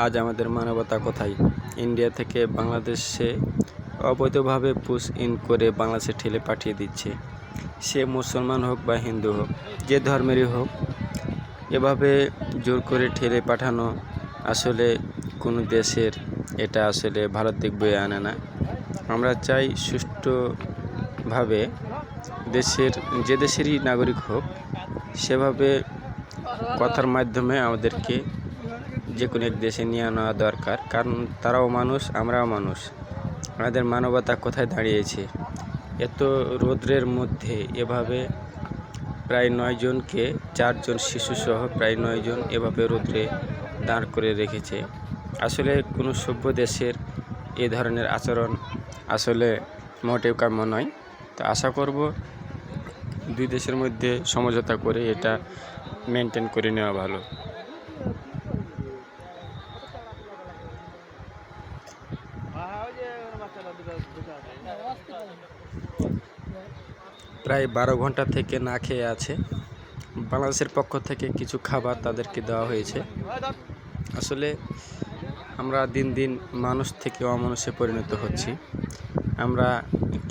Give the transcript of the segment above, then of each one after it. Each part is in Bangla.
আজ আমাদের মানবতা কোথায়? ইন্ডিয়া থেকে বাংলাদেশে অবৈধভাবে পুশ ইন করে বাংলাদেশে ঠেলে পাঠিয়ে দিচ্ছে। সে মুসলমান হোক বা হিন্দু হোক, যে ধর্মেরই হোক, এভাবে জোর করে ঠেলে পাঠানো আসলে কোনো দেশের এটা আসলে ভালো দিক বয়ে আনে না। আমরা চাই সুষ্ঠুভাবে যে দেশেরই নাগরিক হোক, সেভাবে কথার মাধ্যমে আমাদেরকে যে কোনো এক দেশে নিয়ে আনা দরকার, কারণ তারাও মানুষ, আমরাও মানুষ। আমাদের মানবতা কোথায় দাঁড়িয়েছে? এত রৌদ্রের মধ্যে এভাবে প্রায় 9 জনকে, 4 জন শিশুসহ প্রায় 9 জন এভাবে রৌদ্রে দাঁড় করে রেখেছে। আসলে কোনো সভ্য দেশের এ ধরনের আচরণ আসলে মোটেও কাম্য নয়। তো আশা করব দুই দেশের মধ্যে সমঝোতা করে এটা মেনটেন করে নেওয়া ভালো। প্রায় 12 ঘন্টা থেকে না খেয়ে আছে। বাংলাদেশের পক্ষ থেকে কিছু খাবার তাদেরকে দেওয়া হয়েছে। আসলে আমরা দিন দিন মানুষ থেকে অমানুষে পরিণত হচ্ছি। আমরা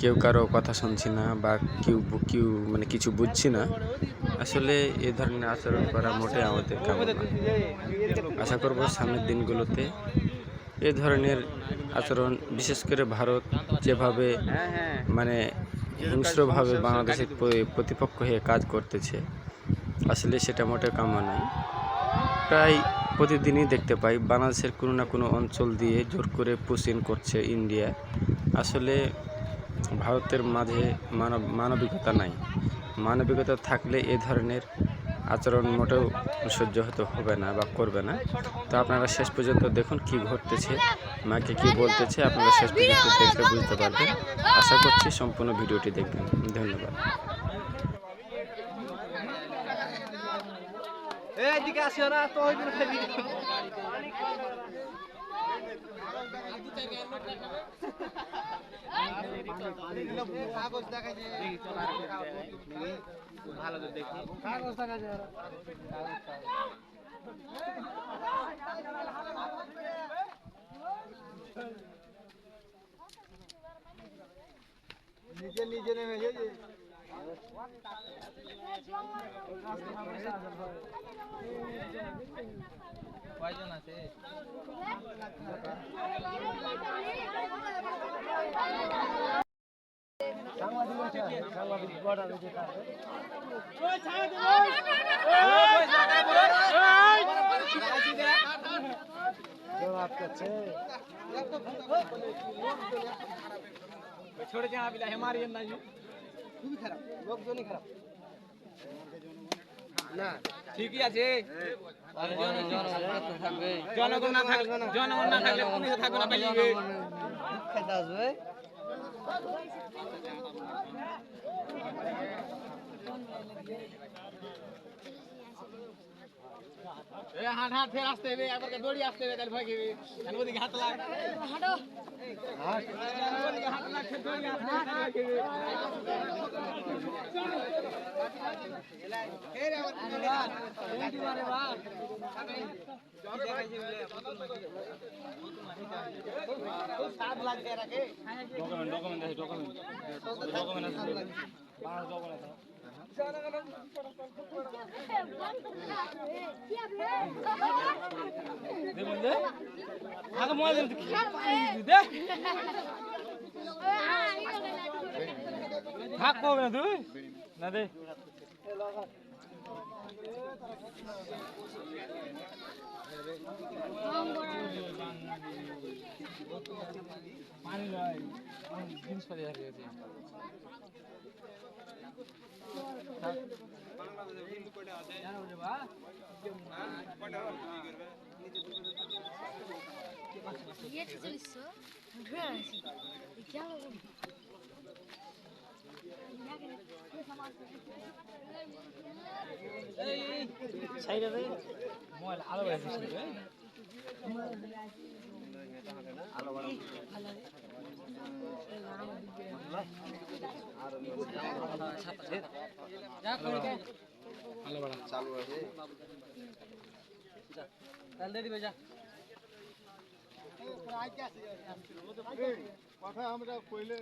কেউ কারো কথা শুনছি না, বা কেউ মানে কিছু বুঝছি না। আসলে এ ধরনের আচরণ করা মোটেই আমাদের কাম্য না। আশা করব সামনের দিনগুলোতে এ ধরনের আচরণ, বিশেষ করে ভারত যেভাবে মানে হিংস্রভাবে বাংলাদেশের প্রতিপক্ষ হয়ে কাজ করতেছে, আসলে সেটা মোটেও কাম্য নয়। প্রায় প্রতিদিনই দেখতে পাই বাংলাদেশের কোনো না কোনো অঞ্চল দিয়ে জোর করে পুশ ইন করছে ইন্ডিয়া। আসলে ভারতের মাঝে মানবিকতা নাই। মানবিকতা থাকলে এ ধরনের আচরণ মোটেও সহ্য হতে হবে না বা করবে না। তো আপনারা শেষ পর্যন্ত দেখুন কি ঘটতেছে, মাকে কি বলতেছে, আপনারা শেষ পর্যন্ত দেখলে বুঝতে পারবেন। আশা করছি সম্পূর্ণ ভিডিওটি দেখবেন। ধন্যবাদ। এদিকে আসিও না তো ওইদিন খাবি কাগজ দেখাইছে ভালো করে দেখি কাগজ দেখাইছে নিজে নিজে নেমে গেছে কয়জন আছে সাংবাদিক বড় যেটা ওই ছাড় দে ওই ছাড় দে জবাব করছে छोड़ के यहाँ भी हमारी ना খুবই খারাপ লোকজনই খারাপ না ঠিকই আছে জনগণ না থাকলে পুলিশ থাকবে না পালিয়ে খেতে আসবে হাট হাট ফের আসতে হবে একবার দৌড়ি আসতে হবে তাহলে ভয় খেবে ওদিকে হাত লাগ হাঁটো হাত লাগ ফের দৌড়ি আসতে ভাগ করবে না তুই না দে পানি নয় জিনিসপাতি হারিয়ে গেছে আলো চালু আছে তাহলে দিবে যা কথা আমরা কইলে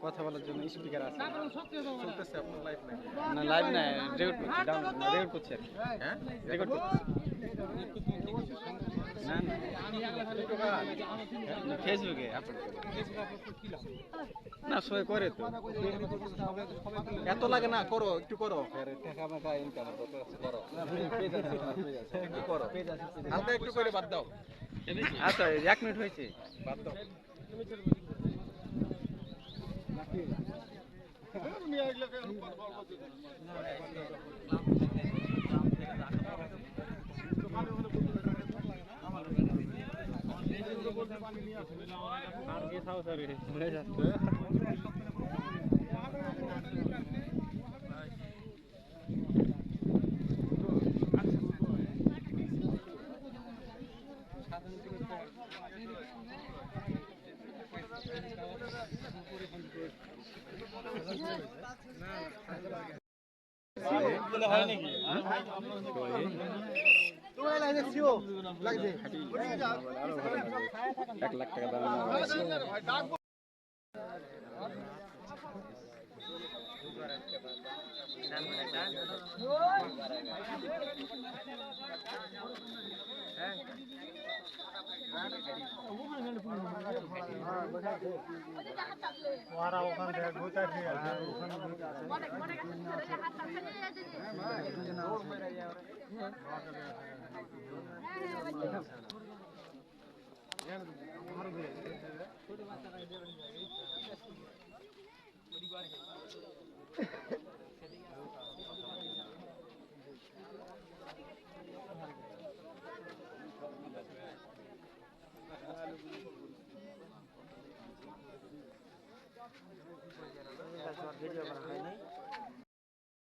কথা বলার জন্য স্পিকার আছে না লাইভ না রেকর্ড করছে হ্যাঁ রেকর্ড করছে না না ফেসবুকে না সবাই করে তো এত লাগে না করো একটু করো একটু করো হালকা একটু করে বাদ দাও আচ্ছা 1 মিনিট হয়েছে বাদ দাও ভিডিও করা হয় না।